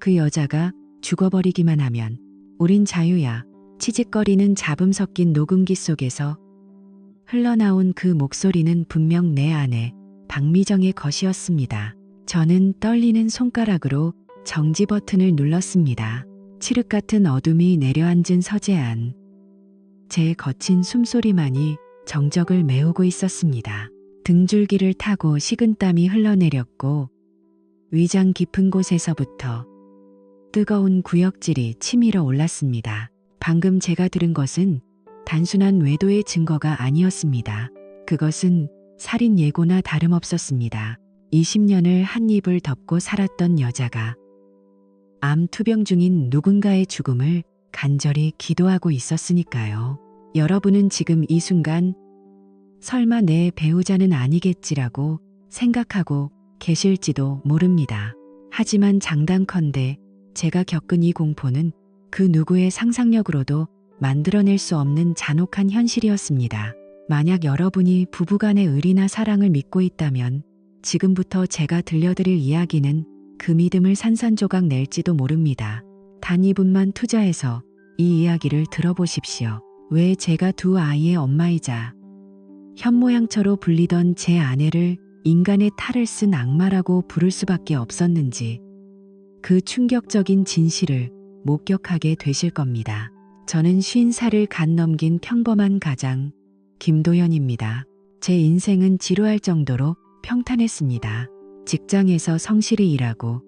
그 여자가 죽어버리기만 하면 우린 자유야. 치직거리는 잡음 섞인 녹음기 속에서 흘러나온 그 목소리는 분명 내 아내 박미정의 것이었습니다. 저는 떨리는 손가락으로 정지 버튼을 눌렀습니다. 칠흑 같은 어둠이 내려앉은 서재안. 제 거친 숨소리만이 정적을 메우고 있었습니다. 등줄기를 타고 식은땀이 흘러내렸고 위장 깊은 곳에서부터 뜨거운 구역질이 치밀어 올랐습니다. 방금 제가 들은 것은 단순한 외도의 증거가 아니었습니다. 그것은 살인 예고나 다름없었습니다. 20년을 한 입을 덮고 살았던 여자가 암 투병 중인 누군가의 죽음을 간절히 기도하고 있었으니까요. 여러분은 지금 이 순간 설마 내 배우자는 아니겠지라고 생각하고 계실지도 모릅니다. 하지만 장담컨대 제가 겪은 이 공포는 그 누구의 상상력으로도 만들어낼 수 없는 잔혹한 현실이었습니다. 만약 여러분이 부부간의 의리나 사랑을 믿고 있다면 지금부터 제가 들려드릴 이야기는 그 믿음을 산산조각 낼지도 모릅니다. 단 2분만 투자해서 이 이야기를 들어보십시오. 왜 제가 두 아이의 엄마이자 현모양처로 불리던 제 아내를 인간의 탈을 쓴 악마라고 부를 수밖에 없었는지 그 충격적인 진실을 목격하게 되실 겁니다. 저는 50살을 갓 넘긴 평범한 가장 김도연입니다. 제 인생은 지루할 정도로 평탄했습니다. 직장에서 성실히 일하고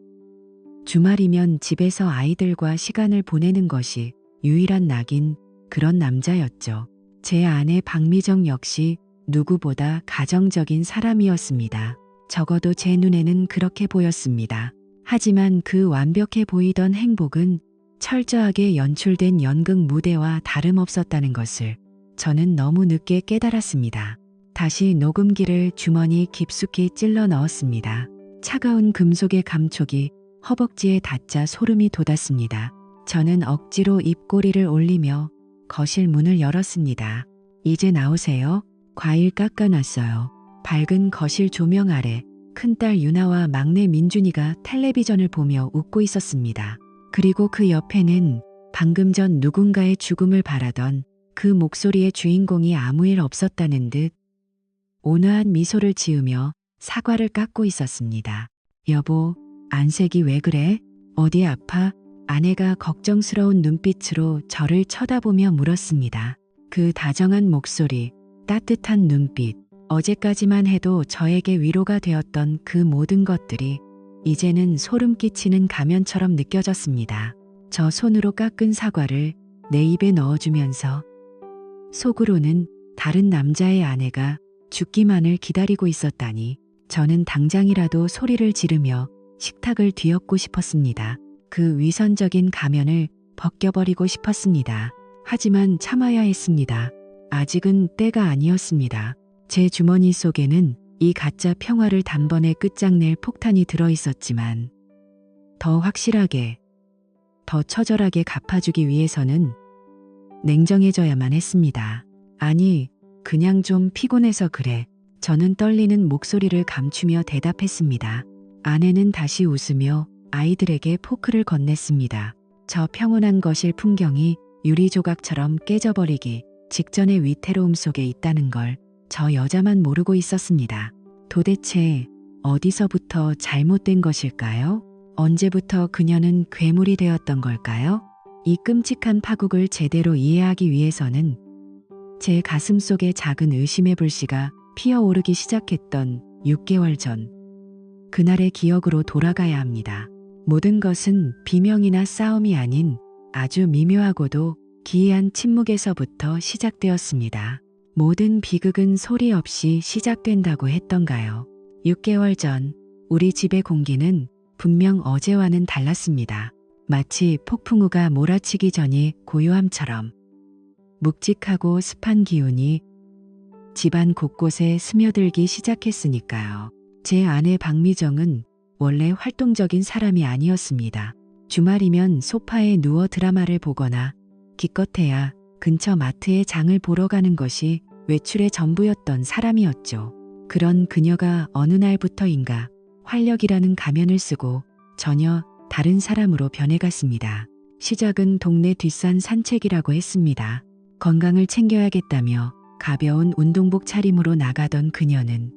주말이면 집에서 아이들과 시간을 보내는 것이 유일한 낙인 그런 남자였죠. 제 아내 박미정 역시 누구보다 가정적인 사람이었습니다. 적어도 제 눈에는 그렇게 보였습니다. 하지만 그 완벽해 보이던 행복은 철저하게 연출된 연극 무대와 다름없었다는 것을 저는 너무 늦게 깨달았습니다. 다시 녹음기를 주머니 깊숙이 찔러 넣었습니다. 차가운 금속의 감촉이 허벅지에 닿자 소름이 돋았습니다. 저는 억지로 입꼬리를 올리며 거실 문을 열었습니다. 이제 나오세요. 과일 깎아놨어요. 밝은 거실 조명 아래 큰딸 유나와 막내 민준이가 텔레비전을 보며 웃고 있었습니다. 그리고 그 옆에는 방금 전 누군가의 죽음을 바라던 그 목소리의 주인공이 아무 일 없었다는 듯 온화한 미소를 지으며 사과를 깎고 있었습니다. 여보, 안색이 왜 그래? 어디 아파? 아내가 걱정스러운 눈빛으로 저를 쳐다보며 물었습니다. 그 다정한 목소리, 따뜻한 눈빛, 어제까지만 해도 저에게 위로가 되었던 그 모든 것들이 이제는 소름 끼치는 가면처럼 느껴졌습니다. 저 손으로 깎은 사과를 내 입에 넣어주면서 속으로는 다른 남자의 아내가 죽기만을 기다리고 있었다니 저는 당장이라도 소리를 지르며 식탁을 뒤엎고 싶었습니다. 그 위선적인 가면을 벗겨버리고 싶었습니다. 하지만 참아야 했습니다. 아직은 때가 아니었습니다. 제 주머니 속에는 이 가짜 평화를 단번에 끝장낼 폭탄이 들어있었지만 더 확실하게, 더 처절하게 갚아주기 위해서는 냉정해져야만 했습니다. 아니, 그냥 좀 피곤해서 그래. 저는 떨리는 목소리를 감추며 대답했습니다. 아내는 다시 웃으며 아이들에게 포크를 건넸습니다. 저 평온한 거실 풍경이 유리 조각처럼 깨져버리기 직전의 위태로움 속에 있다는 걸 저 여자만 모르고 있었습니다. 도대체 어디서부터 잘못된 것일까요? 언제부터 그녀는 괴물이 되었던 걸까요? 이 끔찍한 파국을 제대로 이해하기 위해서는 제 가슴 속에 작은 의심의 불씨가 피어오르기 시작했던 6개월 전 그날의 기억으로 돌아가야 합니다. 모든 것은 비명이나 싸움이 아닌 아주 미묘하고도 기이한 침묵에서부터 시작되었습니다. 모든 비극은 소리 없이 시작된다고 했던가요? 6개월 전 우리 집의 공기는 분명 어제와는 달랐습니다. 마치 폭풍우가 몰아치기 전이 고요함처럼 묵직하고 습한 기운이 집안 곳곳에 스며들기 시작했으니까요. 제 아내 박미정은 원래 활동적인 사람이 아니었습니다. 주말이면 소파에 누워 드라마를 보거나 기껏해야 근처 마트에 장을 보러 가는 것이 외출의 전부였던 사람이었죠. 그런 그녀가 어느 날부터인가 활력이라는 가면을 쓰고 전혀 다른 사람으로 변해갔습니다. 시작은 동네 뒷산 산책이라고 했습니다. 건강을 챙겨야겠다며 가벼운 운동복 차림으로 나가던 그녀는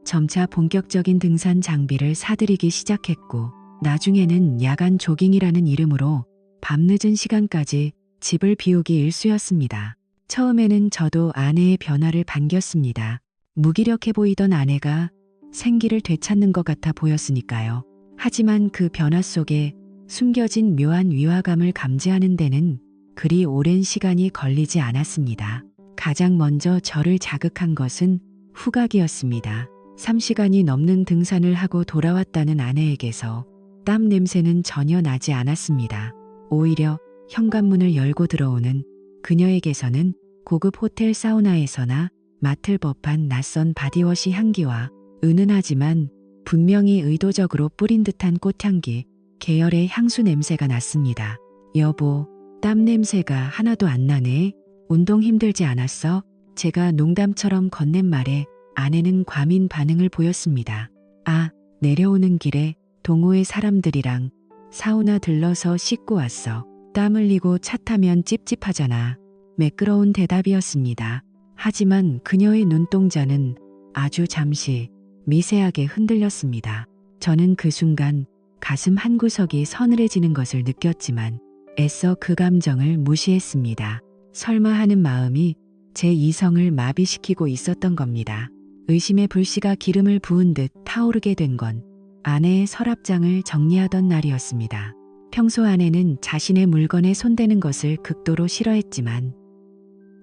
점차 본격적인 등산 장비를 사들이기 시작했고, 나중에는 야간 조깅이라는 이름으로 밤늦은 시간까지 집을 비우기 일쑤였습니다. 처음에는 저도 아내의 변화를 반겼습니다. 무기력해 보이던 아내가 생기를 되찾는 것 같아 보였으니까요. 하지만 그 변화 속에 숨겨진 묘한 위화감을 감지하는 데는 그리 오랜 시간이 걸리지 않았습니다. 가장 먼저 저를 자극한 것은 후각이었습니다. 3시간이 넘는 등산을 하고 돌아왔다는 아내에게서 땀 냄새는 전혀 나지 않았습니다. 오히려 현관문을 열고 들어오는 그녀에게서는 고급 호텔 사우나에서나 맡을 법한 낯선 바디워시 향기와 은은하지만 분명히 의도적으로 뿌린 듯한 꽃향기, 계열의 향수 냄새가 났습니다. 여보, 땀 냄새가 하나도 안 나네. 운동 힘들지 않았어? 제가 농담처럼 건넨 말에 아내는 과민 반응을 보였습니다. 아, 내려오는 길에 동호회 사람들이랑 사우나 들러서 씻고 왔어. 땀 흘리고 차 타면 찝찝하잖아. 매끄러운 대답이었습니다. 하지만 그녀의 눈동자는 아주 잠시 미세하게 흔들렸습니다. 저는 그 순간 가슴 한구석이 서늘해지는 것을 느꼈지만 애써 그 감정을 무시했습니다. 설마 하는 마음이 제 이성을 마비시키고 있었던 겁니다. 의심의 불씨가 기름을 부은 듯 타오르게 된 건 아내의 서랍장을 정리하던 날이었습니다. 평소 아내는 자신의 물건에 손대는 것을 극도로 싫어했지만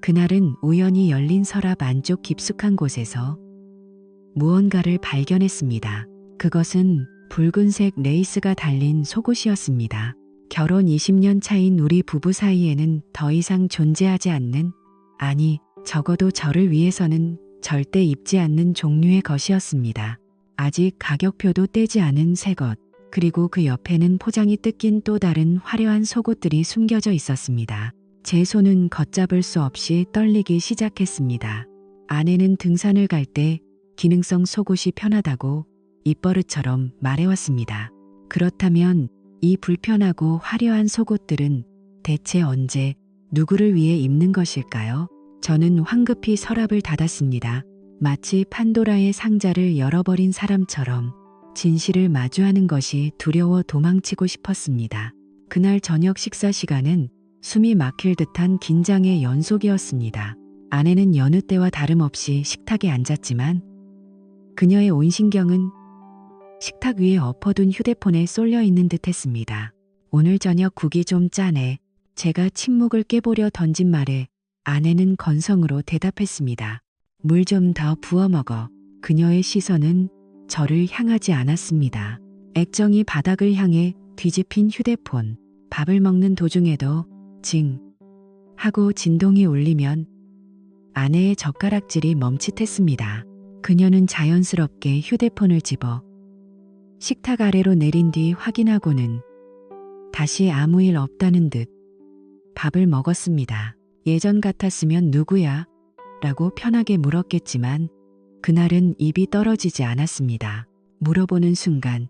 그날은 우연히 열린 서랍 안쪽 깊숙한 곳에서 무언가를 발견했습니다. 그것은 붉은색 레이스가 달린 속옷이었습니다. 결혼 20년 차인 우리 부부 사이에는 더 이상 존재하지 않는, 아니, 적어도 저를 위해서는 절대 입지 않는 종류의 것이었습니다. 아직 가격표도 떼지 않은 새 것, 그리고 그 옆에는 포장이 뜯긴 또 다른 화려한 속옷들이 숨겨져 있었습니다. 제 손은 걷잡을 수 없이 떨리기 시작했습니다. 아내는 등산을 갈 때 기능성 속옷이 편하다고 입버릇처럼 말해왔습니다. 그렇다면 이 불편하고 화려한 속옷들은 대체 언제 누구를 위해 입는 것일까요? 저는 황급히 서랍을 닫았습니다. 마치 판도라의 상자를 열어버린 사람처럼 진실을 마주하는 것이 두려워 도망치고 싶었습니다. 그날 저녁 식사 시간은 숨이 막힐 듯한 긴장의 연속이었습니다. 아내는 여느 때와 다름없이 식탁에 앉았지만 그녀의 온 신경은 식탁 위에 엎어둔 휴대폰에 쏠려 있는 듯했습니다. 오늘 저녁 국이 좀 짜네. 제가 침묵을 깨보려 던진 말에 아내는 건성으로 대답했습니다. 물 좀 더 부어 먹어. 그녀의 시선은 저를 향하지 않았습니다. 액정이 바닥을 향해 뒤집힌 휴대폰. 밥을 먹는 도중에도 징 하고 진동이 울리면 아내의 젓가락질이 멈칫했습니다. 그녀는 자연스럽게 휴대폰을 집어 식탁 아래로 내린 뒤 확인하고는 다시 아무 일 없다는 듯 밥을 먹었습니다. 예전 같았으면 누구야? 라고 편하게 물었겠지만 그날은 입이 떨어지지 않았습니다. 물어보는 순간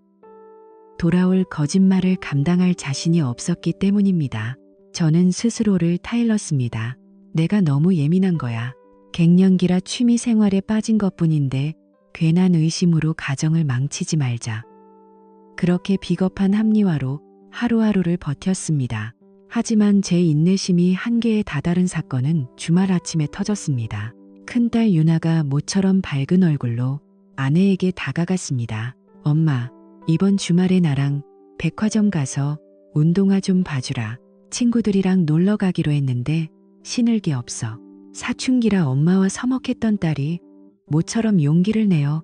돌아올 거짓말을 감당할 자신이 없었기 때문입니다. 저는 스스로를 타일렀습니다. 내가 너무 예민한 거야. 갱년기라 취미 생활에 빠진 것뿐인데 괜한 의심으로 가정을 망치지 말자. 그렇게 비겁한 합리화로 하루하루를 버텼습니다. 하지만 제 인내심이 한계에 다다른 사건은 주말 아침에 터졌습니다. 큰딸 유나가 모처럼 밝은 얼굴로 아내에게 다가갔습니다. 엄마, 이번 주말에 나랑 백화점 가서 운동화 좀 봐주라. 친구들이랑 놀러 가기로 했는데 신을 게 없어. 사춘기라 엄마와 서먹했던 딸이 모처럼 용기를 내어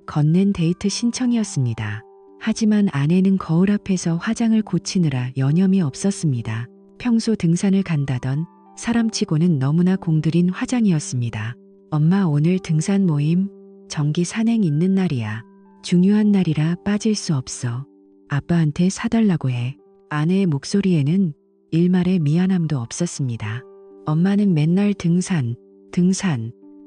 건넨 데이트 신청이었습니다. 하지만 아내는 거울 앞에서 화장을 고치느라 여념이 없었습니다. 평소 등산을 간다던 사람치고는 너무나 공들인 화장이었습니다. 엄마, 오늘 등산 모임, 정기 산행 있는 날이야. 중요한 날이라 빠질 수 없어. 아빠한테 사달라고 해. 아내의 목소리에는 일말의 미안함도 없었습니다. 엄마는 맨날 등산.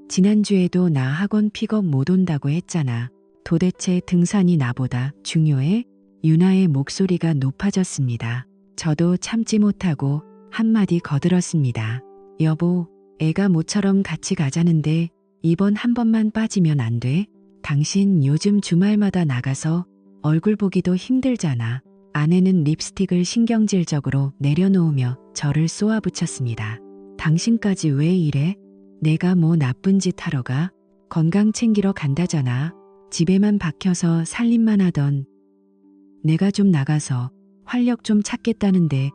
지난주에도 나 학원 픽업 못 온다고 했잖아. 도대체 등산이 나보다 중요해? 유나의 목소리가 높아졌습니다. 저도 참지 못하고 한마디 거들었습니다. 여보, 애가 모처럼 같이 가자는데 이번 한 번만 빠지면 안 돼? 당신 요즘 주말마다 나가서 얼굴 보기도 힘들잖아. 아내는 립스틱을 신경질적으로 내려놓으며 저를 쏘아붙였습니다. 당신까지 왜 이래? 내가 뭐 나쁜 짓 하러 가? 건강 챙기러 간다잖아. 집에만 박혀서 살림만 하던 내가 좀 나가서 활력 좀 찾겠다는데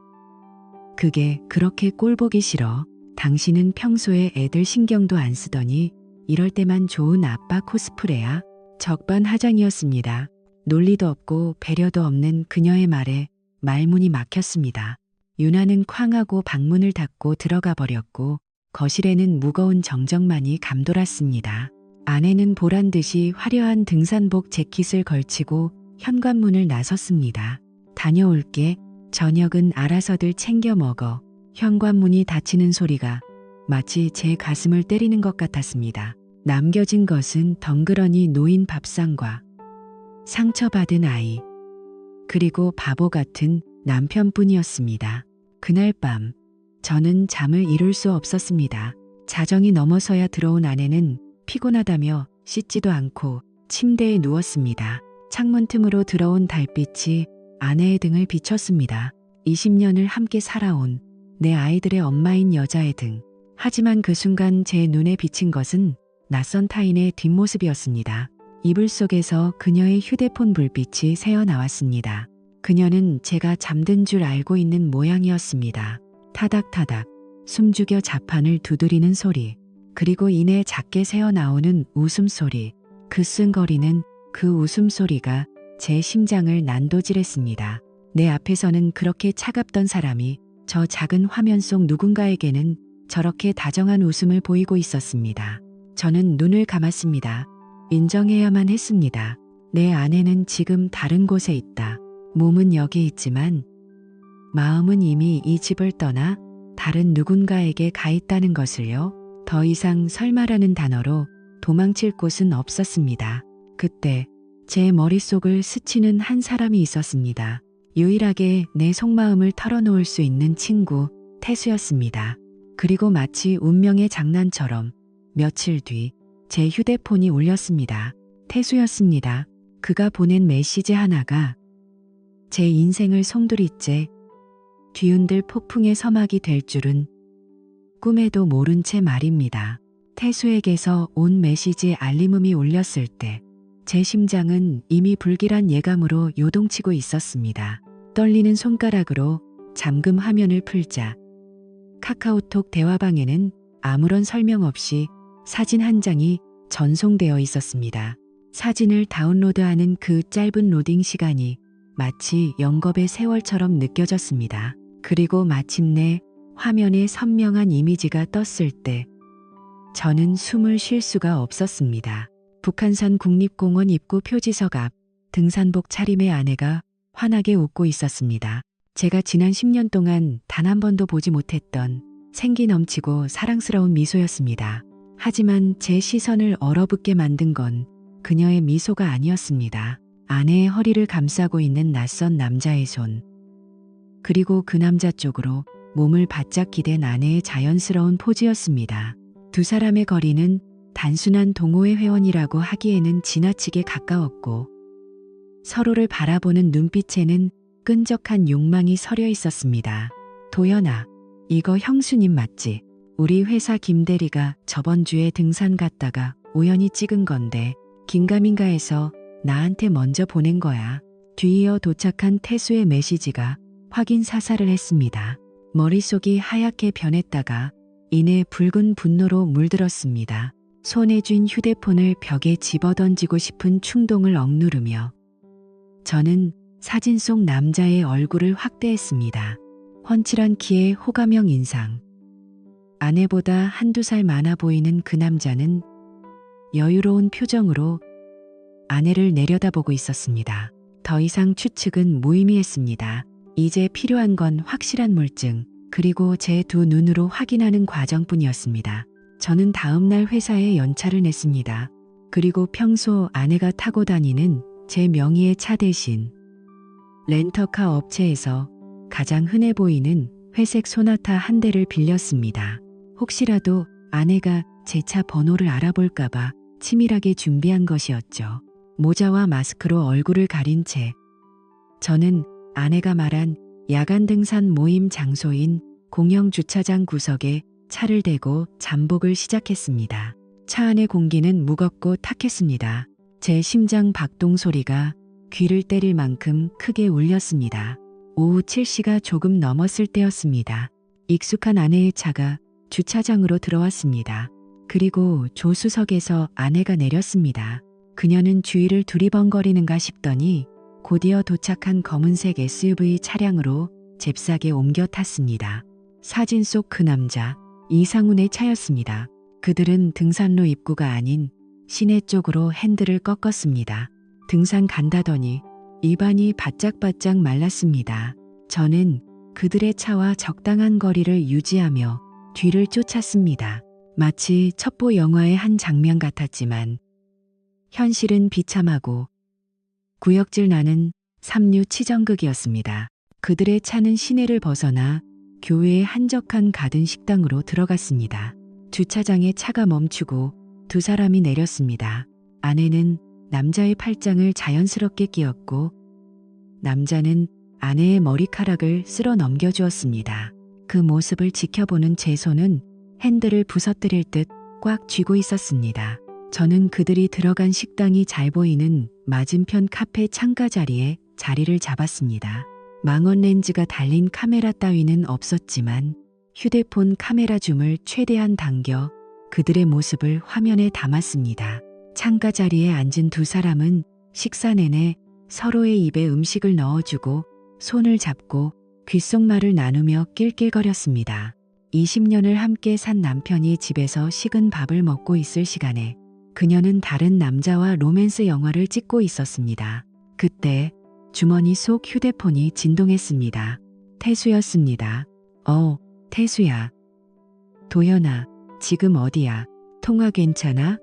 그게 그렇게 꼴보기 싫어. 당신은 평소에 애들 신경도 안 쓰더니 이럴 때만 좋은 아빠 코스프레야. 적반하장이었습니다. 논리도 없고 배려도 없는 그녀의 말에 말문이 막혔습니다. 유나는 쾅하고 방문을 닫고 들어가 버렸고 거실에는 무거운 정적만이 감돌았습니다. 아내는 보란듯이 화려한 등산복 재킷을 걸치고 현관문을 나섰습니다. 다녀올게. 저녁은 알아서들 챙겨 먹어. 현관문이 닫히는 소리가 마치 제 가슴을 때리는 것 같았습니다. 남겨진 것은 덩그러니 놓인 밥상과 상처받은 아이, 그리고 바보 같은 남편뿐이었습니다. 그날 밤 저는 잠을 이룰 수 없었습니다. 자정이 넘어서야 들어온 아내는 피곤하다며 씻지도 않고 침대에 누웠습니다. 창문 틈으로 들어온 달빛이 아내의 등을 비췄습니다. 20년을 함께 살아온 내 아이들의 엄마인 여자의 등. 하지만 그 순간 제 눈에 비친 것은 낯선 타인의 뒷모습이었습니다. 이불 속에서 그녀의 휴대폰 불빛이 새어나왔습니다. 그녀는 제가 잠든 줄 알고 있는 모양이었습니다. 타닥타닥 숨죽여 자판을 두드리는 소리, 그리고 이내 작게 새어나오는 웃음소리. 그 쓴거리는 그 웃음소리가 제 심장을 난도질했습니다. 내 앞에서는 그렇게 차갑던 사람이 저 작은 화면 속 누군가에게는 저렇게 다정한 웃음을 보이고 있었습니다. 저는 눈을 감았습니다. 인정해야만 했습니다. 내 아내는 지금 다른 곳에 있다. 몸은 여기 있지만 마음은 이미 이 집을 떠나 다른 누군가에게 가 있다는 것을요. 더 이상 설마라는 단어로 도망칠 곳은 없었습니다. 그때 제 머릿속을 스치는 한 사람이 있었습니다. 유일하게 내 속마음을 털어놓을 수 있는 친구, 태수였습니다. 그리고 마치 운명의 장난처럼 며칠 뒤 제 휴대폰이 울렸습니다. 태수였습니다. 그가 보낸 메시지 하나가 제 인생을 송두리째 뒤흔들 폭풍의 서막이 될 줄은 꿈에도 모른 채 말입니다. 태수에게서 온 메시지 알림음이 울렸을 때 제 심장은 이미 불길한 예감으로 요동치고 있었습니다. 떨리는 손가락으로 잠금 화면을 풀자 카카오톡 대화방에는 아무런 설명 없이 사진 한 장이 전송되어 있었습니다. 사진을 다운로드하는 그 짧은 로딩 시간이 마치 영겁의 세월처럼 느껴졌습니다. 그리고 마침내 화면에 선명한 이미지가 떴을 때 저는 숨을 쉴 수가 없었습니다. 북한산 국립공원 입구 표지석 앞 등산복 차림의 아내가 환하게 웃고 있었습니다. 제가 지난 10년 동안 단 한 번도 보지 못했던 생기 넘치고 사랑스러운 미소였습니다. 하지만 제 시선을 얼어붙게 만든 건 그녀의 미소가 아니었습니다. 아내의 허리를 감싸고 있는 낯선 남자의 손, 그리고 그 남자 쪽으로 몸을 바짝 기댄 아내의 자연스러운 포즈였습니다. 두 사람의 거리는 단순한 동호회 회원이라고 하기에는 지나치게 가까웠고 서로를 바라보는 눈빛에는 끈적한 욕망이 서려 있었습니다. 도연아, 이거 형수님 맞지? 우리 회사 김대리가 저번 주에 등산 갔다가 우연히 찍은 건데 긴가민가해서 나한테 먼저 보낸 거야. 뒤이어 도착한 태수의 메시지가 확인 사살을 했습니다. 머릿속이 하얗게 변했다가 이내 붉은 분노로 물들었습니다. 손에 쥔 휴대폰을 벽에 집어던지고 싶은 충동을 억누르며 저는 사진 속 남자의 얼굴을 확대했습니다. 훤칠한 키에 호감형 인상. 아내보다 한두 살 많아 보이는 그 남자는 여유로운 표정으로 아내를 내려다보고 있었습니다. 더 이상 추측은 무의미했습니다. 이제 필요한 건 확실한 물증, 그리고 제 두 눈으로 확인하는 과정뿐이었습니다. 저는 다음날 회사에 연차를 냈습니다. 그리고 평소 아내가 타고 다니는 제 명의의 차 대신 렌터카 업체에서 가장 흔해 보이는 회색 소나타 한 대를 빌렸습니다. 혹시라도 아내가 제 차 번호를 알아볼까봐 치밀하게 준비한 것이었죠. 모자와 마스크로 얼굴을 가린 채 저는 아내가 말한 야간 등산 모임 장소인 공영 주차장 구석에 차를 대고 잠복을 시작했습니다. 차 안의 공기는 무겁고 탁했습니다. 제 심장 박동 소리가 귀를 때릴 만큼 크게 울렸습니다. 오후 7시가 조금 넘었을 때였습니다. 익숙한 아내의 차가 주차장으로 들어왔습니다. 그리고 조수석에서 아내가 내렸습니다. 그녀는 주위를 두리번거리는가 싶더니 곧이어 도착한 검은색 SUV 차량으로 잽싸게 옮겨 탔습니다. 사진 속 그 남자, 이상훈의 차였습니다. 그들은 등산로 입구가 아닌 시내 쪽으로 핸들을 꺾었습니다. 등산 간다더니 입안이 바짝바짝 말랐습니다. 저는 그들의 차와 적당한 거리를 유지하며 뒤를 쫓았습니다. 마치 첩보 영화의 한 장면 같았지만 현실은 비참하고 구역질 나는 삼류 치정극이었습니다. 그들의 차는 시내를 벗어나 교외의 한적한 가든 식당으로 들어갔습니다. 주차장에 차가 멈추고 두 사람이 내렸습니다. 아내는 남자의 팔짱을 자연스럽게 끼웠고 남자는 아내의 머리카락을 쓸어 넘겨주었습니다. 그 모습을 지켜보는 제 손은 핸들을 부서뜨릴 듯 꽉 쥐고 있었습니다. 저는 그들이 들어간 식당이 잘 보이는 맞은편 카페 창가 자리에 자리를 잡았습니다. 망원 렌즈가 달린 카메라 따위는 없었지만 휴대폰 카메라 줌을 최대한 당겨 그들의 모습을 화면에 담았습니다. 창가 자리에 앉은 두 사람은 식사 내내 서로의 입에 음식을 넣어주고 손을 잡고 귓속말을 나누며 낄낄거렸습니다. 20년을 함께 산 남편이 집에서 식은 밥을 먹고 있을 시간에 그녀는 다른 남자와 로맨스 영화를 찍고 있었습니다. 그때 주머니 속 휴대폰이 진동했습니다. 태수였습니다. 태수야. 도연아, 지금 어디야? 통화 괜찮아?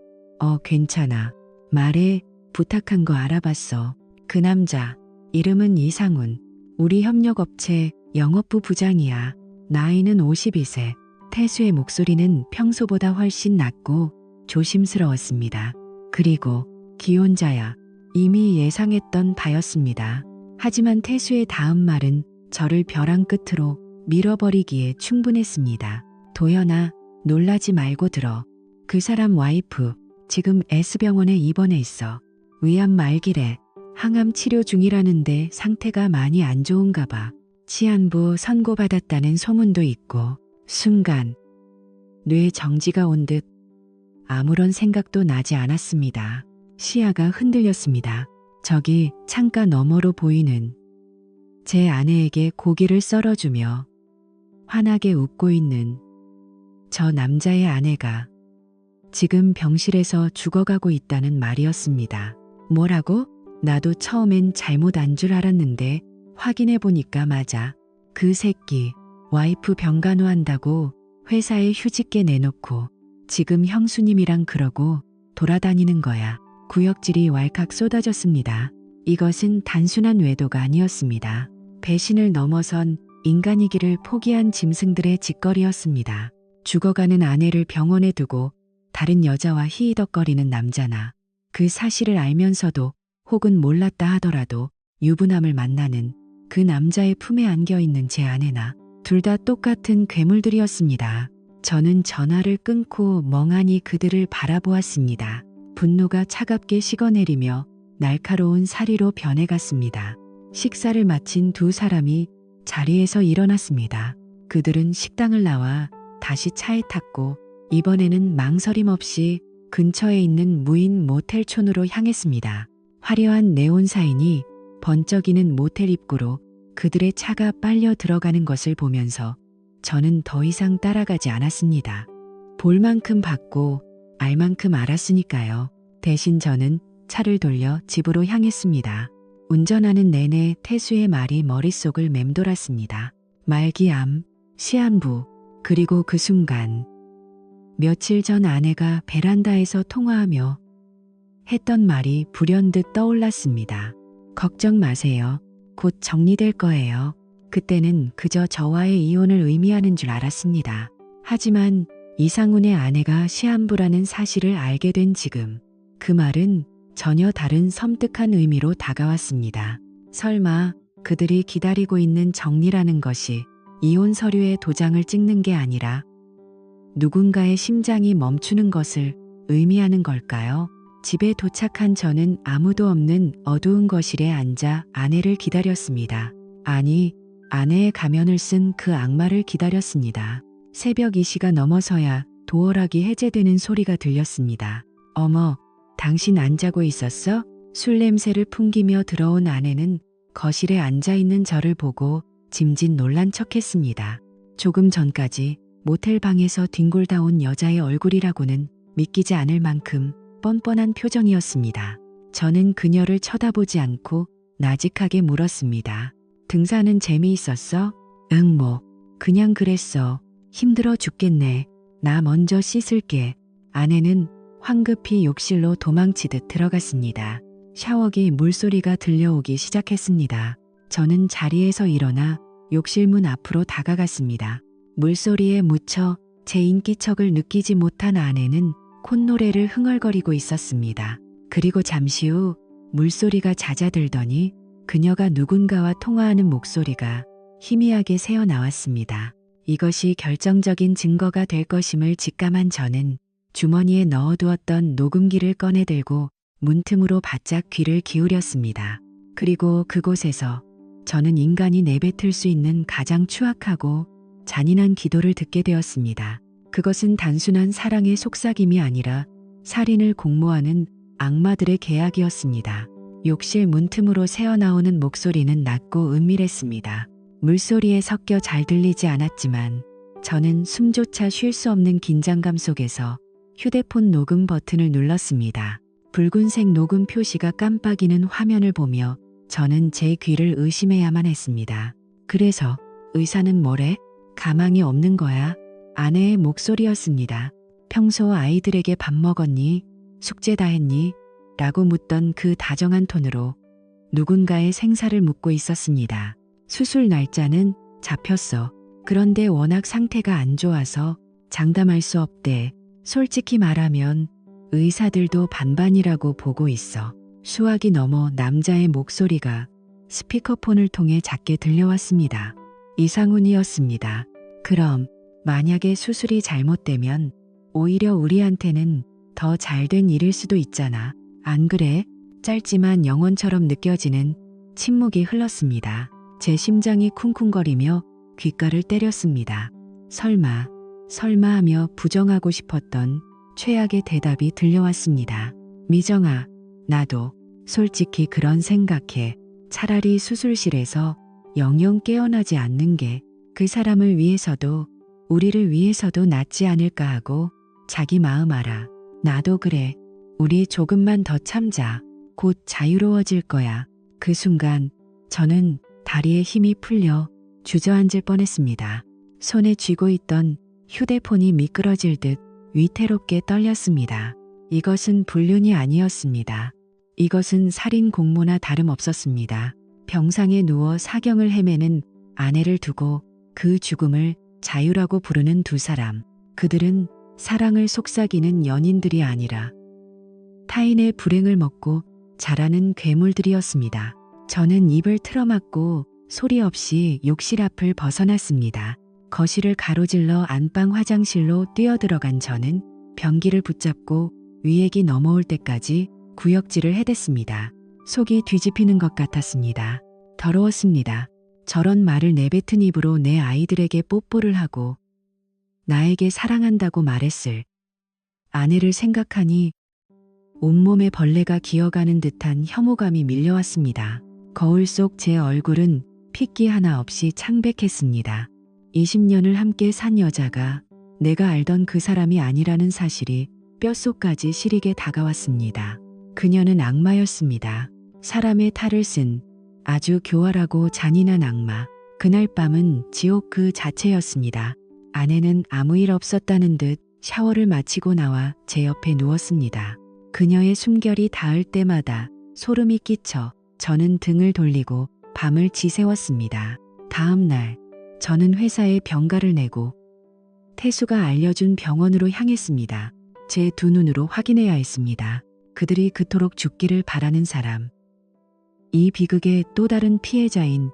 괜찮아. 말해, 부탁한 거 알아봤어. 그 남자, 이름은 이상훈. 우리 협력업체 영업부 부장이야. 나이는 52세. 태수의 목소리는 평소보다 훨씬 낮고 조심스러웠습니다. 그리고 기혼자야. 이미 예상했던 바였습니다. 하지만 태수의 다음 말은 저를 벼랑 끝으로 밀어버리기에 충분했습니다. 도연아, 놀라지 말고 들어. 그 사람 와이프 지금 S병원에 입원해 있어. 위암 말기래. 항암 치료 중이라는데 상태가 많이 안 좋은가 봐. 치안부 선고받았다는 소문도 있고. 순간 뇌 정지가 온 듯 아무런 생각도 나지 않았습니다. 시야가 흔들렸습니다. 저기 창가 너머로 보이는 제 아내에게 고기를 썰어주며 환하게 웃고 있는 저 남자의 아내가 지금 병실에서 죽어가고 있다는 말이었습니다. 뭐라고? 나도 처음엔 잘못 안 줄 알았는데 확인해보니까 맞아. 그 새끼 와이프 병간호한다고 회사에 휴직계 내놓고 지금 형수님이랑 그러고 돌아다니는 거야. 구역질이 왈칵 쏟아졌습니다. 이것은 단순한 외도가 아니었습니다. 배신을 넘어선 인간이기를 포기한 짐승들의 짓거리였습니다. 죽어가는 아내를 병원에 두고 다른 여자와 히히덕거리는 남자나 그 사실을 알면서도 혹은 몰랐다 하더라도 유부남을 만나는 그 남자의 품에 안겨있는 제 아내나 둘 다 똑같은 괴물들이었습니다. 저는 전화를 끊고 멍하니 그들을 바라보았습니다. 분노가 차갑게 식어내리며 날카로운 사리로 변해갔습니다. 식사를 마친 두 사람이 자리에서 일어났습니다. 그들은 식당을 나와 다시 차에 탔고 이번에는 망설임 없이 근처에 있는 무인 모텔촌으로 향했습니다. 화려한 네온 사인이 번쩍이는 모텔 입구로 그들의 차가 빨려 들어가는 것을 보면서 저는 더 이상 따라가지 않았습니다. 볼 만큼 봤고 알 만큼 알았으니까요. 대신 저는 차를 돌려 집으로 향했습니다. 운전하는 내내 태수의 말이 머릿속을 맴돌았습니다. 말기암, 시한부, 그리고 그 순간 며칠 전 아내가 베란다에서 통화하며 했던 말이 불현듯 떠올랐습니다. 걱정 마세요. 곧 정리될 거예요. 그때는 그저 저와의 이혼을 의미하는 줄 알았습니다. 하지만 이상훈의 아내가 시한부라는 사실을 알게 된 지금 그 말은 전혀 다른 섬뜩한 의미로 다가왔습니다. 설마 그들이 기다리고 있는 정리라는 것이 이혼 서류에 도장을 찍는 게 아니라 누군가의 심장이 멈추는 것을 의미하는 걸까요? 집에 도착한 저는 아무도 없는 어두운 거실에 앉아 아내를 기다렸습니다. 아니, 아내의 가면을 쓴 그 악마를 기다렸습니다. 새벽 2시가 넘어서야 도어락이 해제되는 소리가 들렸습니다. 어머, 당신 안 자고 있었어? 술 냄새를 풍기며 들어온 아내는 거실에 앉아있는 저를 보고 짐짓 놀란 척했습니다. 조금 전까지 모텔 방에서 뒹굴다온 여자의 얼굴이라고는 믿기지 않을 만큼 뻔뻔한 표정이었습니다. 저는 그녀를 쳐다보지 않고 나직하게 물었습니다. 등산은 재미있었어? 응, 뭐 그냥 그랬어. 힘들어 죽겠네. 나 먼저 씻을게. 아내는 황급히 욕실로 도망치듯 들어갔습니다. 샤워기 물소리가 들려오기 시작했습니다. 저는 자리에서 일어나 욕실 문 앞으로 다가갔습니다. 물소리에 묻혀 제 인기척을 느끼지 못한 아내는 콧노래를 흥얼거리고 있었습니다. 그리고 잠시 후 물소리가 잦아들더니 그녀가 누군가와 통화하는 목소리가 희미하게 새어나왔습니다. 이것이 결정적인 증거가 될 것임을 직감한 저는 주머니에 넣어두었던 녹음기를 꺼내들고 문틈으로 바짝 귀를 기울였습니다. 그리고 그곳에서 저는 인간이 내뱉을 수 있는 가장 추악하고 잔인한 기도를 듣게 되었습니다. 그것은 단순한 사랑의 속삭임이 아니라 살인을 공모하는 악마들의 계약이었습니다. 욕실 문틈으로 새어나오는 목소리는 낮고 은밀했습니다. 물소리에 섞여 잘 들리지 않았지만 저는 숨조차 쉴 수 없는 긴장감 속에서 휴대폰 녹음 버튼을 눌렀습니다. 붉은색 녹음 표시가 깜빡이는 화면을 보며 저는 제 귀를 의심해야만 했습니다. 그래서 의사는 뭐래? 가망이 없는 거야? 아내의 목소리였습니다. 평소 아이들에게 밥 먹었니? 숙제 다 했니? 라고 묻던 그 다정한 톤으로 누군가의 생사를 묻고 있었습니다. 수술 날짜는 잡혔어. 그런데 워낙 상태가 안 좋아서 장담할 수 없대. 솔직히 말하면 의사들도 반반이라고 보고 있어. 수화기 넘어 남자의 목소리가 스피커폰을 통해 작게 들려왔습니다. 이상훈이었습니다. 그럼 만약에 수술이 잘못되면 오히려 우리한테는 더 잘된 일일 수도 있잖아. 안 그래? 짧지만 영원처럼 느껴지는 침묵이 흘렀습니다. 제 심장이 쿵쿵거리며 귓가를 때렸습니다. 설마 하며 부정하고 싶었던 최악의 대답이 들려왔습니다. 미정아, 나도 솔직히 그런 생각해. 차라리 수술실에서 영영 깨어나지 않는 게 그 사람을 위해서도 우리를 위해서도 낫지 않을까 하고 자기 마음 알아. 나도 그래. 우리 조금만 더 참자. 곧 자유로워질 거야. 그 순간 저는 다리에 힘이 풀려 주저앉을 뻔했습니다. 손에 쥐고 있던 휴대폰이 미끄러질 듯 위태롭게 떨렸습니다. 이것은 불륜이 아니었습니다. 이것은 살인 공모나 다름없었습니다. 병상에 누워 사경을 헤매는 아내를 두고 그 죽음을 자유라고 부르는 두 사람. 그들은 사랑을 속삭이는 연인들이 아니라 타인의 불행을 먹고 자라는 괴물들이었습니다. 저는 입을 틀어막고 소리 없이 욕실 앞을 벗어났습니다. 거실을 가로질러 안방 화장실로 뛰어들어간 저는 변기를 붙잡고 위액이 넘어올 때까지 구역질을 해댔습니다. 속이 뒤집히는 것 같았습니다. 더러웠습니다. 저런 말을 내뱉은 입으로 내 아이들에게 뽀뽀를 하고 나에게 사랑한다고 말했을 아내를 생각하니 온몸에 벌레가 기어가는 듯한 혐오감이 밀려왔습니다. 거울 속 제 얼굴은 핏기 하나 없이 창백했습니다. 20년을 함께 산 여자가 내가 알던 그 사람이 아니라는 사실이 뼛속까지 시리게 다가왔습니다. 그녀는 악마였습니다. 사람의 탈을 쓴 아주 교활하고 잔인한 악마. 그날 밤은 지옥 그 자체였습니다. 아내는 아무 일 없었다는 듯 샤워를 마치고 나와 제 옆에 누웠습니다. 그녀의 숨결이 닿을 때마다 소름이 끼쳐 저는 등을 돌리고 밤을 지새웠습니다. 다음 날 저는 회사에 병가를 내고 태수가 알려준 병원으로 향했습니다. 제 두 눈으로 확인해야 했습니다. 그들이 그토록 죽기를 바라는 사람. 이 비극의 또 다른 피해자인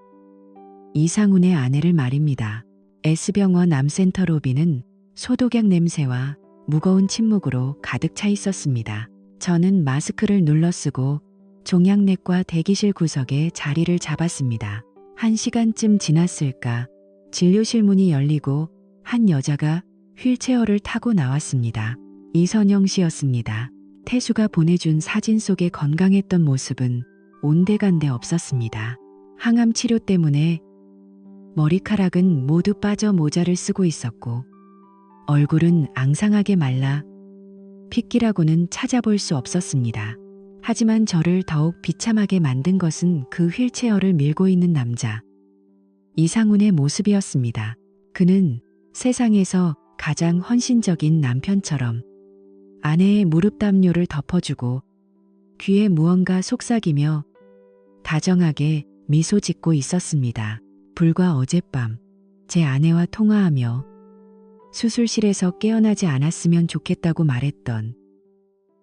이상훈의 아내를 말입니다. S병원 암센터 로비는 소독약 냄새와 무거운 침묵으로 가득 차 있었습니다. 저는 마스크를 눌러쓰고 종양내과 대기실 구석에 자리를 잡았습니다. 1시간쯤 지났을까 진료실 문이 열리고 한 여자가 휠체어를 타고 나왔습니다. 이선영 씨였습니다. 태수가 보내준 사진 속의 건강했던 모습은 온데간데 없었습니다. 항암 치료 때문에 머리카락은 모두 빠져 모자를 쓰고 있었고 얼굴은 앙상하게 말라 핏기라고는 찾아볼 수 없었습니다. 하지만 저를 더욱 비참하게 만든 것은 그 휠체어를 밀고 있는 남자 이상훈의 모습이었습니다. 그는 세상에서 가장 헌신적인 남편처럼 아내의 무릎 담요를 덮어주고 귀에 무언가 속삭이며 다정하게 미소 짓고 있었습니다. 불과 어젯밤 제 아내와 통화하며 수술실에서 깨어나지 않았으면 좋겠다고 말했던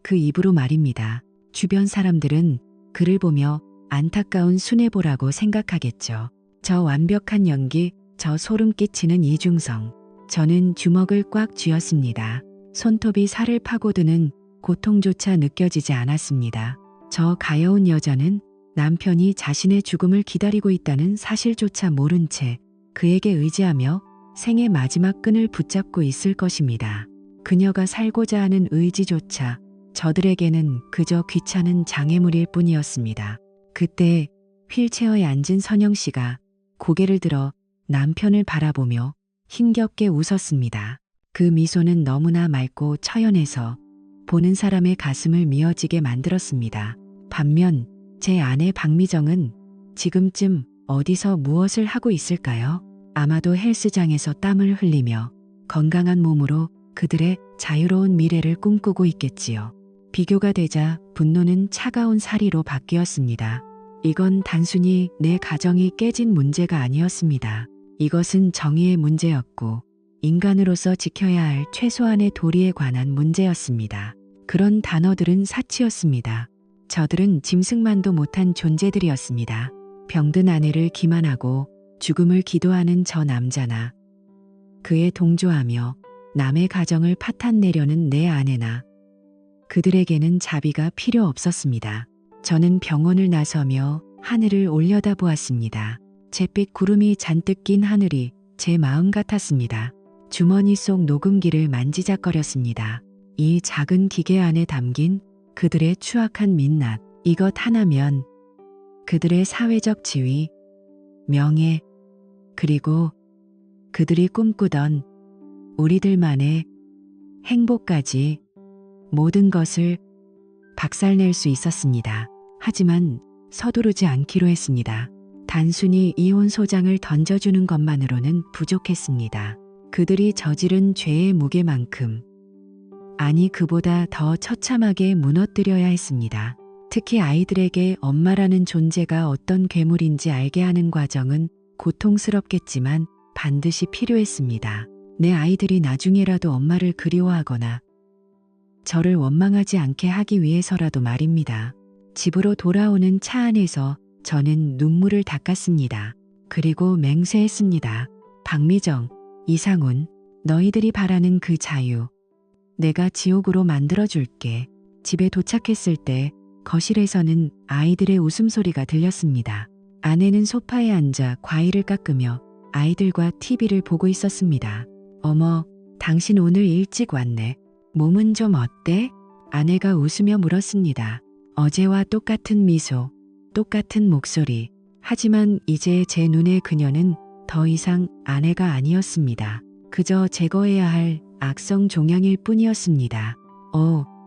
그 입으로 말입니다. 주변 사람들은 그를 보며 안타까운 순애보라고 생각하겠죠. 저 완벽한 연기, 저 소름 끼치는 이중성. 저는 주먹을 꽉 쥐었습니다. 손톱이 살을 파고드는 고통조차 느껴지지 않았습니다. 저 가여운 여자는 남편이 자신의 죽음을 기다리고 있다는 사실조차 모른 채 그에게 의지하며 생의 마지막 끈을 붙잡고 있을 것입니다. 그녀가 살고자 하는 의지조차 저들에게는 그저 귀찮은 장애물일 뿐이었습니다. 그때 휠체어에 앉은 선영 씨가 고개를 들어 남편을 바라보며 힘겹게 웃었습니다. 그 미소는 너무나 맑고 처연해서 보는 사람의 가슴을 미어지게 만들었습니다. 반면 제 아내 박미정은 지금쯤 어디서 무엇을 하고 있을까요? 아마도 헬스장에서 땀을 흘리며 건강한 몸으로 그들의 자유로운 미래를 꿈꾸고 있겠지요. 비교가 되자 분노는 차가운 사리로 바뀌었습니다. 이건 단순히 내 가정이 깨진 문제가 아니었습니다. 이것은 정의의 문제였고 인간으로서 지켜야 할 최소한의 도리에 관한 문제였습니다. 그런 단어들은 사치였습니다. 저들은 짐승만도 못한 존재들이었습니다. 병든 아내를 기만하고 죽음을 기도하는 저 남자나 그에 동조하며 남의 가정을 파탄내려는 내 아내나 그들에게는 자비가 필요 없었습니다. 저는 병원을 나서며 하늘을 올려다보았습니다. 잿빛 구름이 잔뜩 낀 하늘이 제 마음 같았습니다. 주머니 속 녹음기를 만지작거렸습니다. 이 작은 기계 안에 담긴 그들의 추악한 민낯, 이것 하나면 그들의 사회적 지위, 명예, 그리고 그들이 꿈꾸던 우리들만의 행복까지 모든 것을 박살낼 수 있었습니다. 하지만 서두르지 않기로 했습니다. 단순히 이혼 소장을 던져주는 것만으로는 부족했습니다. 그들이 저지른 죄의 무게만큼, 아니 그보다 더 처참하게 무너뜨려야 했습니다. 특히 아이들에게 엄마라는 존재가 어떤 괴물인지 알게 하는 과정은 고통스럽겠지만 반드시 필요했습니다. 내 아이들이 나중에라도 엄마를 그리워하거나 저를 원망하지 않게 하기 위해서라도 말입니다. 집으로 돌아오는 차 안에서 저는 눈물을 닦았습니다. 그리고 맹세했습니다. 박미정, 이상훈, 너희들이 바라는 그 자유, 내가 지옥으로 만들어줄게. 집에 도착했을 때 거실에서는 아이들의 웃음소리가 들렸습니다. 아내는 소파에 앉아 과일을 깎으며 아이들과 TV를 보고 있었습니다. 어머, 당신 오늘 일찍 왔네. 몸은 좀 어때? 아내가 웃으며 물었습니다. 어제와 똑같은 미소, 똑같은 목소리. 하지만 이제 제 눈에 그녀는 더 이상 아내가 아니었습니다. 그저 제거해야 할 악성 종양일 뿐이었습니다.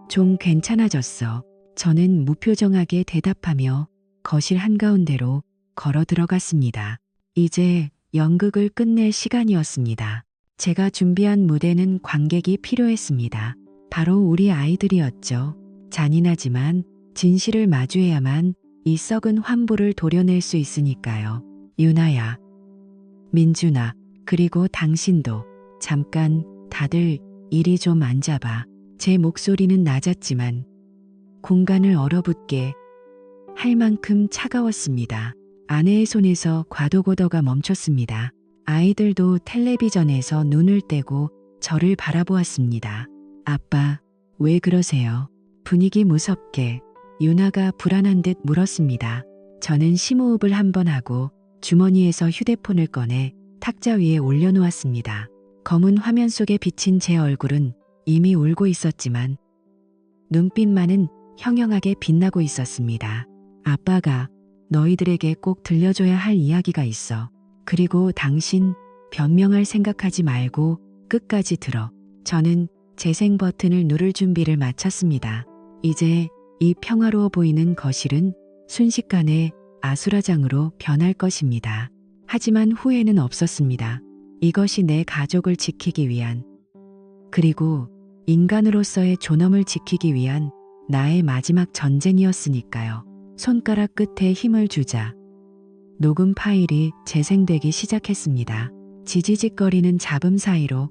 좀 괜찮아졌어. 저는 무표정하게 대답하며 거실 한가운데로 걸어 들어갔습니다. 이제 연극을 끝낼 시간이었습니다. 제가 준비한 무대는 관객이 필요했습니다. 바로 우리 아이들이었죠. 잔인하지만 진실을 마주해야만 이 썩은 환부를 도려낼 수 있으니까요. 유나야, 민준아, 그리고 당신도 잠깐 다들 이리 좀 앉아봐. 제 목소리는 낮았지만 공간을 얼어붙게 할 만큼 차가웠습니다. 아내의 손에서 과도고더가 멈췄습니다. 아이들도 텔레비전에서 눈을 떼고 저를 바라보았습니다. 아빠, 왜 그러세요? 분위기 무섭게 유나가 불안한 듯 물었습니다. 저는 심호흡을 한번 하고 주머니에서 휴대폰을 꺼내 탁자 위에 올려놓았습니다. 검은 화면 속에 비친 제 얼굴은 이미 울고 있었지만 눈빛만은 형형하게 빛나고 있었습니다. 아빠가 너희들에게 꼭 들려줘야 할 이야기가 있어. 그리고 당신 변명할 생각하지 말고 끝까지 들어. 저는 재생 버튼을 누를 준비를 마쳤습니다. 이제 이 평화로워 보이는 거실은 순식간에 아수라장으로 변할 것입니다. 하지만 후회는 없었습니다. 이것이 내 가족을 지키기 위한, 그리고 인간으로서의 존엄을 지키기 위한 나의 마지막 전쟁이었으니까요. 손가락 끝에 힘을 주자 녹음 파일이 재생되기 시작했습니다. 지지직거리는 잡음 사이로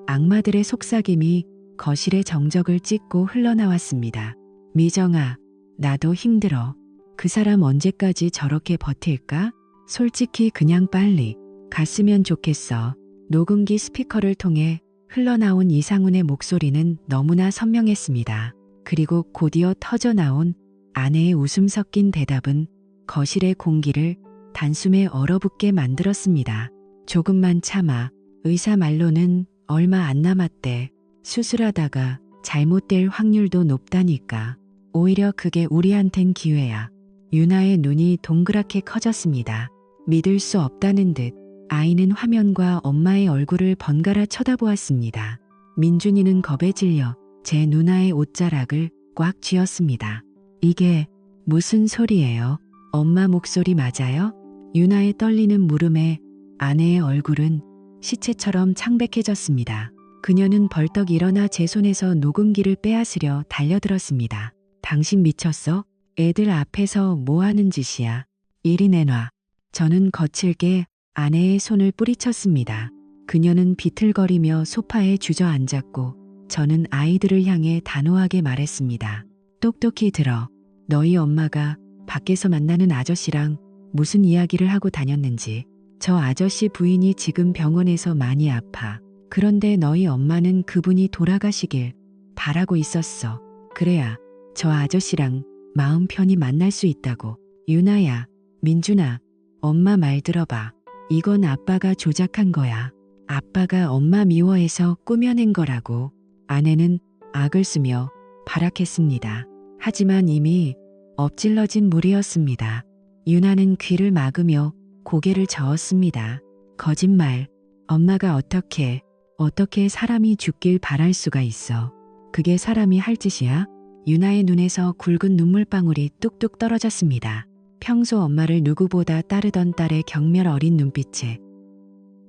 악마들의 속삭임이 거실의 정적을 찢고 흘러나왔습니다. 미정아, 나도 힘들어. 그 사람 언제까지 저렇게 버틸까? 솔직히 그냥 빨리 갔으면 좋겠어. 녹음기 스피커를 통해 흘러나온 이상훈의 목소리는 너무나 선명했습니다. 그리고 곧이어 터져나온 아내의 웃음 섞인 대답은 거실의 공기를 단숨에 얼어붙게 만들었습니다. 조금만 참아. 의사 말로는 얼마 안 남았대. 수술하다가 잘못될 확률도 높다니까. 오히려 그게 우리한텐 기회야. 유나의 눈이 동그랗게 커졌습니다. 믿을 수 없다는 듯 아이는 화면과 엄마의 얼굴을 번갈아 쳐다보았습니다. 민준이는 겁에 질려 제 누나의 옷자락을 꽉 쥐었습니다. 이게 무슨 소리예요? 엄마 목소리 맞아요? 유나의 떨리는 물음에 아내의 얼굴은 시체처럼 창백해졌습니다. 그녀는 벌떡 일어나 제 손에서 녹음기를 빼앗으려 달려들었습니다. 당신 미쳤어? 애들 앞에서 뭐 하는 짓이야? 이리 내놔. 저는 거칠게 아내의 손을 뿌리쳤습니다. 그녀는 비틀거리며 소파에 주저앉았고 저는 아이들을 향해 단호하게 말했습니다. 똑똑히 들어. 너희 엄마가 밖에서 만나는 아저씨랑 무슨 이야기를 하고 다녔는지. 저 아저씨 부인이 지금 병원에서 많이 아파. 그런데 너희 엄마는 그분이 돌아가시길 바라고 있었어. 그래야 저 아저씨랑 마음 편히 만날 수 있다고. 유나야, 민준아, 엄마 말 들어봐. 이건 아빠가 조작한 거야. 아빠가 엄마 미워해서 꾸며낸 거라고. 아내는 악을 쓰며 발악했습니다. 하지만 이미 엎질러진 물이었습니다. 유나는 귀를 막으며 고개를 저었습니다. 거짓말. 엄마가 어떻게 사람이 죽길 바랄 수가 있어. 그게 사람이 할 짓이야? 유나의 눈에서 굵은 눈물방울이 뚝뚝 떨어졌습니다. 평소 엄마를 누구보다 따르던 딸의 경멸 어린 눈빛에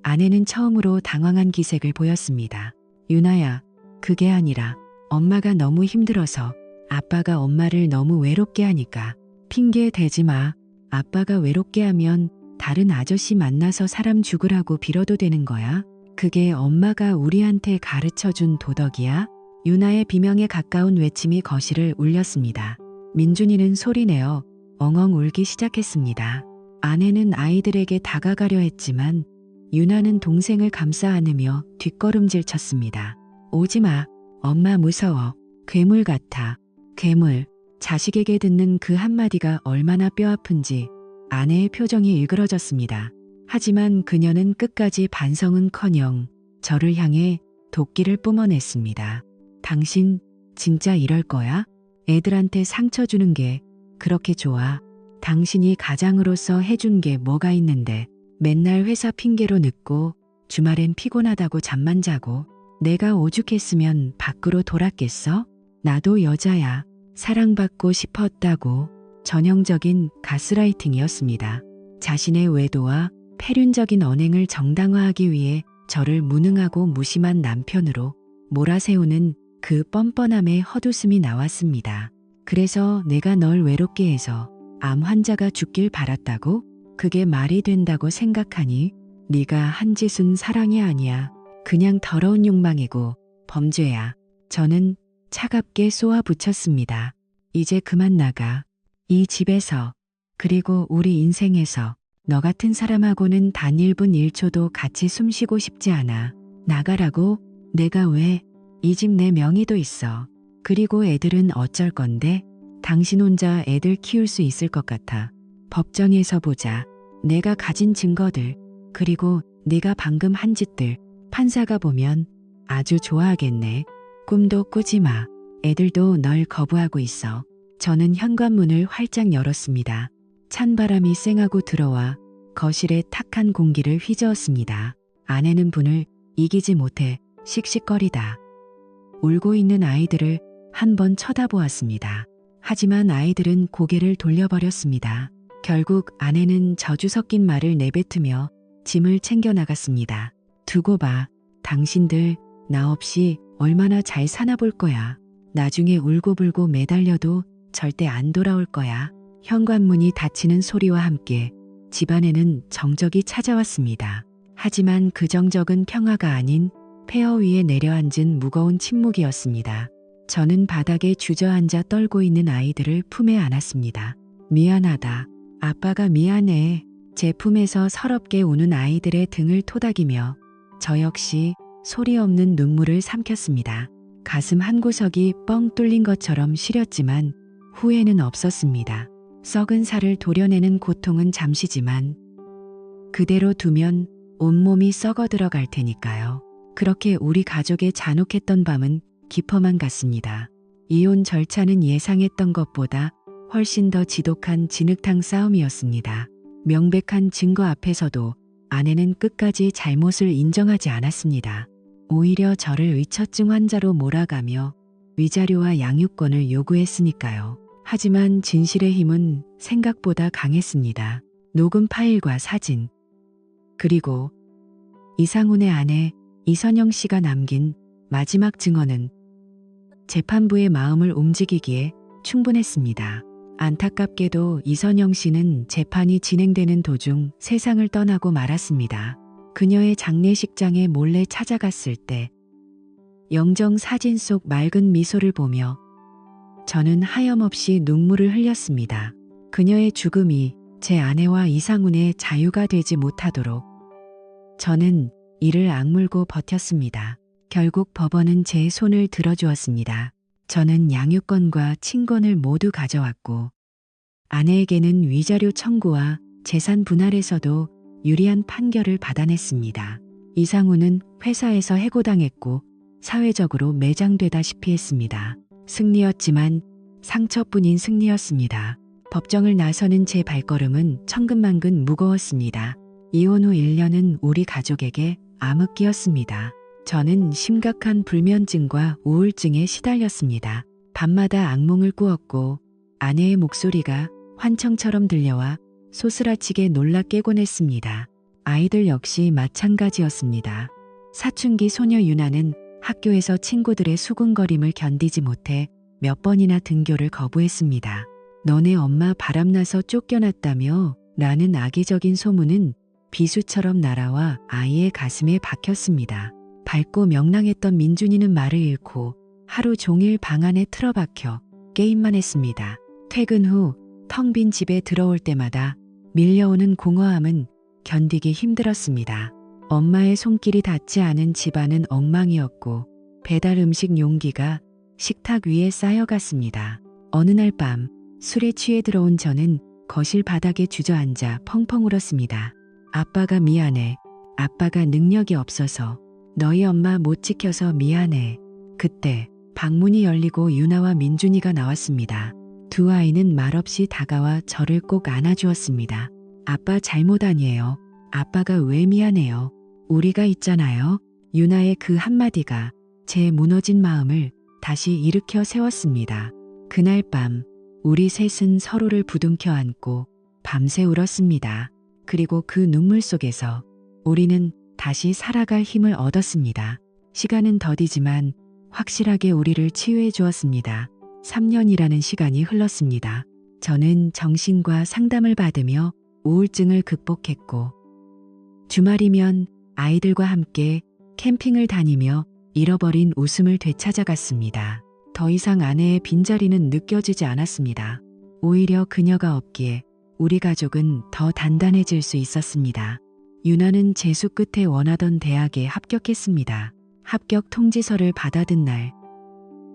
아내는 처음으로 당황한 기색을 보였습니다. 유나야, 그게 아니라 엄마가 너무 힘들어서 아빠가 엄마를 너무 외롭게 하니까. 핑계 대지 마. 아빠가 외롭게 하면 다른 아저씨 만나서 사람 죽으라고 빌어도 되는 거야? 그게 엄마가 우리한테 가르쳐준 도덕이야? 유나의 비명에 가까운 외침이 거실을 울렸습니다. 민준이는 소리내어 엉엉 울기 시작했습니다. 아내는 아이들에게 다가가려 했지만 유나는 동생을 감싸 안으며 뒷걸음질 쳤습니다. 오지 마. 엄마 무서워. 괴물 같아. 괴물. 자식에게 듣는 그 한마디가 얼마나 뼈아픈지 아내의 표정이 일그러졌습니다. 하지만 그녀는 끝까지 반성은커녕 저를 향해 도끼를 뿜어냈습니다. 당신 진짜 이럴 거야? 애들한테 상처 주는 게 그렇게 좋아? 당신이 가장으로서 해준 게 뭐가 있는데. 맨날 회사 핑계로 늦고 주말엔 피곤하다고 잠만 자고. 내가 오죽했으면 밖으로 돌았겠어? 나도 여자야. 사랑받고 싶었다고. 전형적인 가스라이팅이었습니다. 자신의 외도와 폐륜적인 언행을 정당화하기 위해 저를 무능하고 무심한 남편으로 몰아세우는 그 뻔뻔함에 헛웃음이 나왔습니다. 그래서 내가 널 외롭게 해서 암 환자가 죽길 바랐다고? 그게 말이 된다고 생각하니? 네가 한 짓은 사랑이 아니야. 그냥 더러운 욕망이고 범죄야. 저는 차갑게 쏘아붙였습니다. 이제 그만 나가. 이 집에서, 그리고 우리 인생에서 너 같은 사람하고는 단 1분 1초도 같이 숨쉬고 싶지 않아. 나가라고? 내가 왜? 이 집 내 명의도 있어. 그리고 애들은 어쩔 건데? 당신 혼자 애들 키울 수 있을 것 같아. 법정에서 보자. 내가 가진 증거들, 그리고 네가 방금 한 짓들, 판사가 보면 아주 좋아하겠네. 꿈도 꾸지 마. 애들도 널 거부하고 있어. 저는 현관문을 활짝 열었습니다. 찬바람이 쌩하고 들어와 거실에 탁한 공기를 휘저었습니다. 아내는 분을 이기지 못해 씩씩거리다 울고 있는 아이들을 한번 쳐다보았습니다. 하지만 아이들은 고개를 돌려버렸습니다. 결국 아내는 저주 섞인 말을 내뱉으며 짐을 챙겨 나갔습니다. 두고 봐. 당신들 나 없이 얼마나 잘 사나 볼 거야. 나중에 울고불고 매달려도 절대 안 돌아올 거야. 현관문이 닫히는 소리와 함께 집안에는 정적이 찾아왔습니다. 하지만 그 정적은 평화가 아닌 폐허 위에 내려앉은 무거운 침묵이었습니다. 저는 바닥에 주저앉아 떨고 있는 아이들을 품에 안았습니다. 미안하다. 아빠가 미안해. 제 품에서 서럽게 우는 아이들의 등을 토닥이며 저 역시 소리 없는 눈물을 삼켰습니다. 가슴 한 구석이 뻥 뚫린 것처럼 시렸지만 후회는 없었습니다. 썩은 살을 도려내는 고통은 잠시지만 그대로 두면 온몸이 썩어 들어갈 테니까요. 그렇게 우리 가족의 잔혹했던 밤은 깊어만 갔습니다. 이혼 절차는 예상했던 것보다 훨씬 더 지독한 진흙탕 싸움이었습니다. 명백한 증거 앞에서도 아내는 끝까지 잘못을 인정하지 않았습니다. 오히려 저를 의처증 환자로 몰아가며 위자료와 양육권을 요구했으니까요. 하지만 진실의 힘은 생각보다 강했습니다. 녹음 파일과 사진, 그리고 이상훈의 아내 이선영 씨가 남긴 마지막 증언은 재판부의 마음을 움직이기에 충분했습니다. 안타깝게도 이선영 씨는 재판이 진행되는 도중 세상을 떠나고 말았습니다. 그녀의 장례식장에 몰래 찾아갔을 때 영정 사진 속 맑은 미소를 보며 저는 하염없이 눈물을 흘렸습니다. 그녀의 죽음이 제 아내와 이상훈의 자유가 되지 못하도록 저는 이를 악물고 버텼습니다. 결국 법원은 제 손을 들어주었습니다. 저는 양육권과 친권을 모두 가져왔고 아내에게는 위자료 청구와 재산 분할에서도 유리한 판결을 받아냈습니다. 이상훈은 회사에서 해고당했고 사회적으로 매장되다시피 했습니다. 승리였지만 상처뿐인 승리였습니다. 법정을 나서는 제 발걸음은 천근만근 무거웠습니다. 이혼 후 1년은 우리 가족에게 암흑기였습니다. 저는 심각한 불면증과 우울증에 시달렸습니다. 밤마다 악몽을 꾸었고 아내의 목소리가 환청처럼 들려와 소스라치게 놀라 깨곤 했습니다. 아이들 역시 마찬가지였습니다. 사춘기 소녀 유나는 학교에서 친구들의 수군거림을 견디지 못해 몇 번이나 등교를 거부했습니다. 너네 엄마 바람나서 쫓겨났다며? 라는 악의적인 소문은 비수처럼 날아와 아이의 가슴에 박혔습니다. 밝고 명랑했던 민준이는 말을 잃고 하루 종일 방 안에 틀어박혀 게임만 했습니다. 퇴근 후 텅 빈 집에 들어올 때마다 밀려오는 공허함은 견디기 힘들었습니다. 엄마의 손길이 닿지 않은 집안은 엉망이었고 배달 음식 용기가 식탁 위에 쌓여갔습니다. 어느 날 밤 술에 취해 들어온 저는 거실 바닥에 주저앉아 펑펑 울었습니다. 아빠가 미안해. 아빠가 능력이 없어서. 너희 엄마 못 지켜서 미안해. 그때 방문이 열리고 유나와 민준이가 나왔습니다. 두 아이는 말없이 다가와 저를 꼭 안아주었습니다. 아빠 잘못 아니에요. 아빠가 왜 미안해요. 우리가 있잖아요. 유나의 그 한마디가 제 무너진 마음을 다시 일으켜 세웠습니다. 그날 밤 우리 셋은 서로를 부둥켜 안고 밤새 울었습니다. 그리고 그 눈물 속에서 우리는 다시 살아갈 힘을 얻었습니다. 시간은 더디지만 확실하게 우리를 치유해 주었습니다. 3년이라는 시간이 흘렀습니다. 저는 정신과 상담을 받으며 우울증을 극복했고, 주말이면 아이들과 함께 캠핑을 다니며 잃어버린 웃음을 되찾아갔습니다. 더 이상 아내의 빈자리는 느껴지지 않았습니다. 오히려 그녀가 없기에 우리 가족은 더 단단해질 수 있었습니다. 유나는 재수 끝에 원하던 대학에 합격했습니다. 합격 통지서를 받아든 날,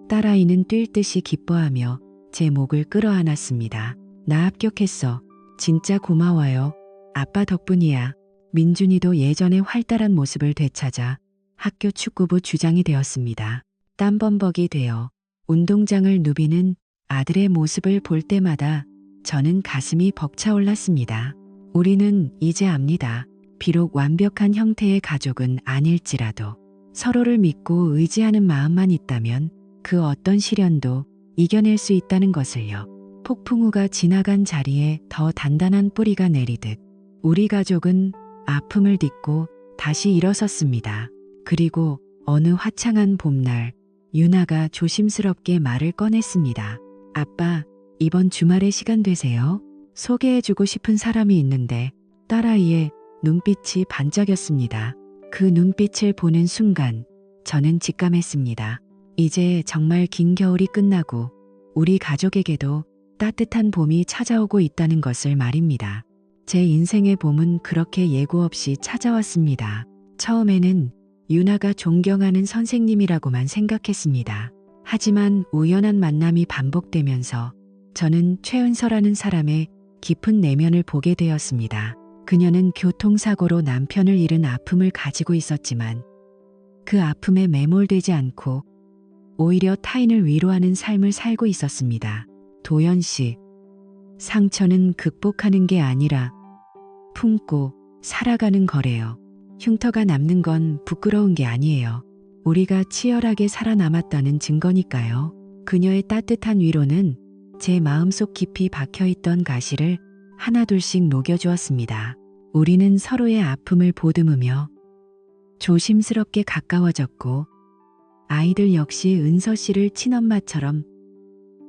딸아이는 뛸 듯이 기뻐하며 제 목을 끌어안았습니다. 나 합격했어. 진짜 고마워요. 아빠 덕분이야. 민준이도 예전의 활달한 모습을 되찾아 학교 축구부 주장이 되었습니다. 땀범벅이 되어 운동장을 누비는 아들의 모습을 볼 때마다 저는 가슴이 벅차올랐습니다. 우리는 이제 압니다. 비록 완벽한 형태의 가족은 아닐지라도 서로를 믿고 의지하는 마음만 있다면 그 어떤 시련도 이겨낼 수 있다는 것을요. 폭풍우가 지나간 자리에 더 단단한 뿌리가 내리듯 우리 가족은 아픔을 딛고 다시 일어섰습니다. 그리고 어느 화창한 봄날, 유나가 조심스럽게 말을 꺼냈습니다. 아빠, 이번 주말에 시간 되세요? 소개해주고 싶은 사람이 있는데. 딸아이의 눈빛이 반짝였습니다. 그 눈빛을 보는 순간 저는 직감했습니다. 이제 정말 긴 겨울이 끝나고 우리 가족에게도 따뜻한 봄이 찾아오고 있다는 것을 말입니다. 제 인생의 봄은 그렇게 예고 없이 찾아왔습니다. 처음에는 유나가 존경하는 선생님이라고만 생각했습니다. 하지만 우연한 만남이 반복되면서 저는 최은서라는 사람의 깊은 내면을 보게 되었습니다. 그녀는 교통사고로 남편을 잃은 아픔을 가지고 있었지만 그 아픔에 매몰되지 않고 오히려 타인을 위로하는 삶을 살고 있었습니다. 도연 씨, 상처는 극복하는 게 아니라 품고 살아가는 거래요. 흉터가 남는 건 부끄러운 게 아니에요. 우리가 치열하게 살아남았다는 증거니까요. 그녀의 따뜻한 위로는 제 마음속 깊이 박혀있던 가시를 하나둘씩 녹여주었습니다. 우리는 서로의 아픔을 보듬으며 조심스럽게 가까워졌고 아이들 역시 은서 씨를 친엄마처럼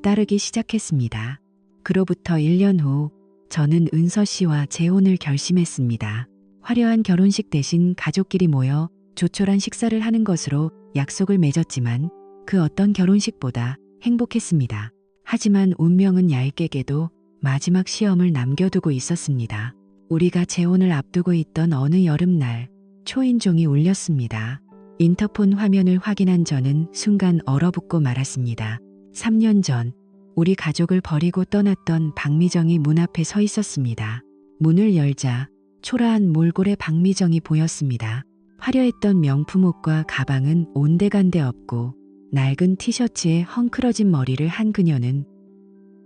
따르기 시작했습니다. 그로부터 1년 후 저는 은서 씨와 재혼을 결심했습니다. 화려한 결혼식 대신 가족끼리 모여 조촐한 식사를 하는 것으로 약속을 맺었지만 그 어떤 결혼식보다 행복했습니다. 하지만 운명은 얄깨게도 마지막 시험을 남겨두고 있었습니다. 우리가 재혼을 앞두고 있던 어느 여름날 초인종이 울렸습니다. 인터폰 화면을 확인한 저는 순간 얼어붙고 말았습니다. 3년 전 우리 가족을 버리고 떠났던 박미정이 문 앞에 서 있었습니다. 문을 열자 초라한 몰골의 박미정이 보였습니다. 화려했던 명품 옷과 가방은 온데간데 없고 낡은 티셔츠에 헝클어진 머리를 한 그녀는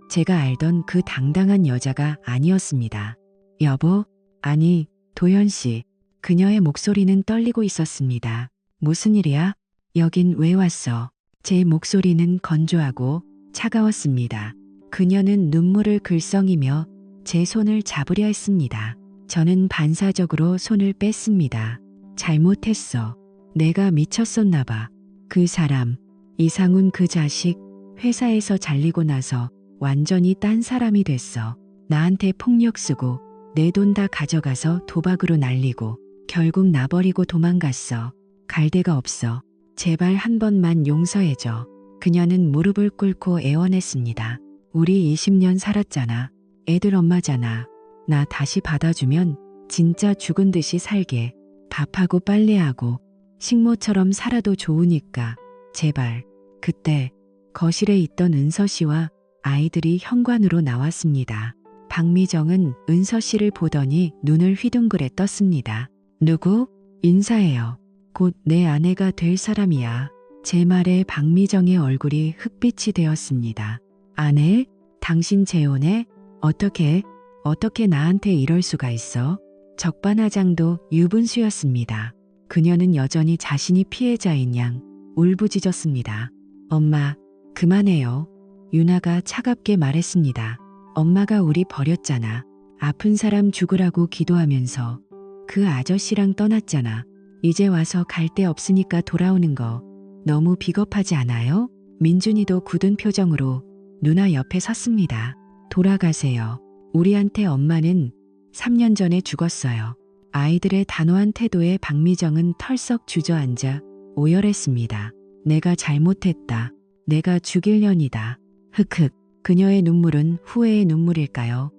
제가 알던 그 당당한 여자가 아니었습니다. 여보, 아니, 도연 씨. 그녀의 목소리는 떨리고 있었습니다. 무슨 일이야? 여긴 왜 왔어? 제 목소리는 건조하고 차가웠습니다. 그녀는 눈물을 글썽이며 제 손을 잡으려 했습니다. 저는 반사적으로 손을 뺐습니다. 잘못했어. 내가 미쳤었나 봐. 그 사람, 이상훈 그 자식, 회사에서 잘리고 나서 완전히 딴 사람이 됐어. 나한테 폭력 쓰고 내 돈 다 가져가서 도박으로 날리고 결국 나 버리고 도망갔어. 갈 데가 없어. 제발 한 번만 용서해줘. 그녀는 무릎을 꿇고 애원했습니다. 우리 20년 살았잖아. 애들 엄마잖아. 나 다시 받아주면 진짜 죽은 듯이 살게. 밥하고 빨래하고 식모처럼 살아도 좋으니까. 제발. 그때 거실에 있던 은서 씨와 아이들이 현관으로 나왔습니다. 박미정은 은서 씨를 보더니 눈을 휘둥그레 떴습니다. 누구? 인사해요. 곧 내 아내가 될 사람이야. 제 말에 박미정의 얼굴이 흑빛이 되었습니다. 아내? 당신 재혼해? 어떻게 나한테 이럴 수가 있어? 적반하장도 유분수였습니다. 그녀는 여전히 자신이 피해자인 양 울부짖었습니다. 엄마, 그만해요. 유나가 차갑게 말했습니다. 엄마가 우리 버렸잖아. 아픈 사람 죽으라고 기도하면서 그 아저씨랑 떠났잖아. 이제 와서 갈 데 없으니까 돌아오는 거 너무 비겁하지 않아요? 민준이도 굳은 표정으로 누나 옆에 섰습니다. 돌아가세요. 우리한테 엄마는 3년 전에 죽었어요. 아이들의 단호한 태도에 박미정은 털썩 주저앉아 오열했습니다. 내가 잘못했다. 내가 죽일 년이다. 흑흑. 그녀의 눈물은 후회의 눈물일까요?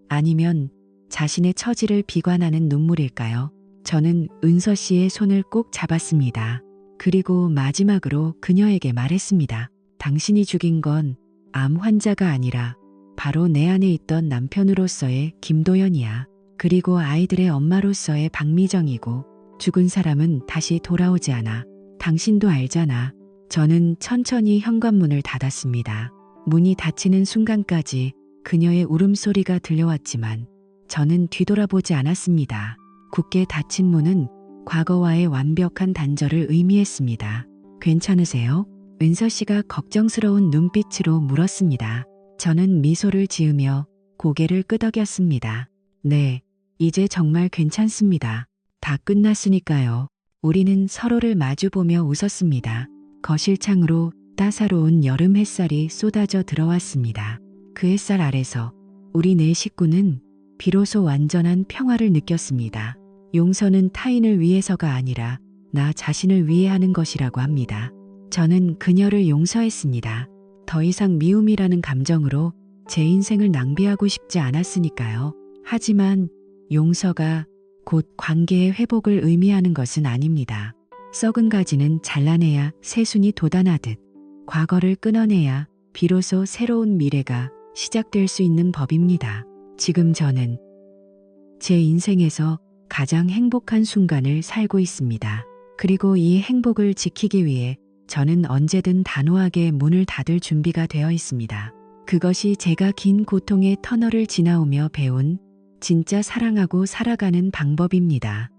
아니면 자신의 처지를 비관하는 눈물일까요? 저는 은서 씨의 손을 꼭 잡았습니다. 그리고 마지막으로 그녀에게 말했습니다. 당신이 죽인 건 암 환자가 아니라 바로 내 안에 있던 남편으로서의 김도연이야. 그리고 아이들의 엄마로서의 박미정이고, 죽은 사람은 다시 돌아오지 않아. 당신도 알잖아. 저는 천천히 현관문을 닫았습니다. 문이 닫히는 순간까지 그녀의 울음소리가 들려왔지만 저는 뒤돌아보지 않았습니다. 굳게 닫힌 문은 과거와의 완벽한 단절을 의미했습니다. 괜찮으세요? 은서 씨가 걱정스러운 눈빛으로 물었습니다. 저는 미소를 지으며 고개를 끄덕였습니다. 네, 이제 정말 괜찮습니다. 다 끝났으니까요. 우리는 서로를 마주보며 웃었습니다. 거실 창으로 따사로운 여름 햇살이 쏟아져 들어왔습니다. 그 햇살 아래서 우리 네 식구는 비로소 완전한 평화를 느꼈습니다. 용서는 타인을 위해서가 아니라 나 자신을 위해 하는 것이라고 합니다. 저는 그녀를 용서했습니다. 더 이상 미움이라는 감정으로 제 인생을 낭비하고 싶지 않았으니까요. 하지만 용서가 곧 관계의 회복을 의미하는 것은 아닙니다. 썩은 가지는 잘라내야 새순이 돋아나듯 과거를 끊어내야 비로소 새로운 미래가 시작될 수 있는 법입니다. 지금 저는 제 인생에서 가장 행복한 순간을 살고 있습니다. 그리고 이 행복을 지키기 위해 저는 언제든 단호하게 문을 닫을 준비가 되어 있습니다. 그것이 제가 긴 고통의 터널을 지나오며 배운 진짜 사랑하고 살아가는 방법입니다.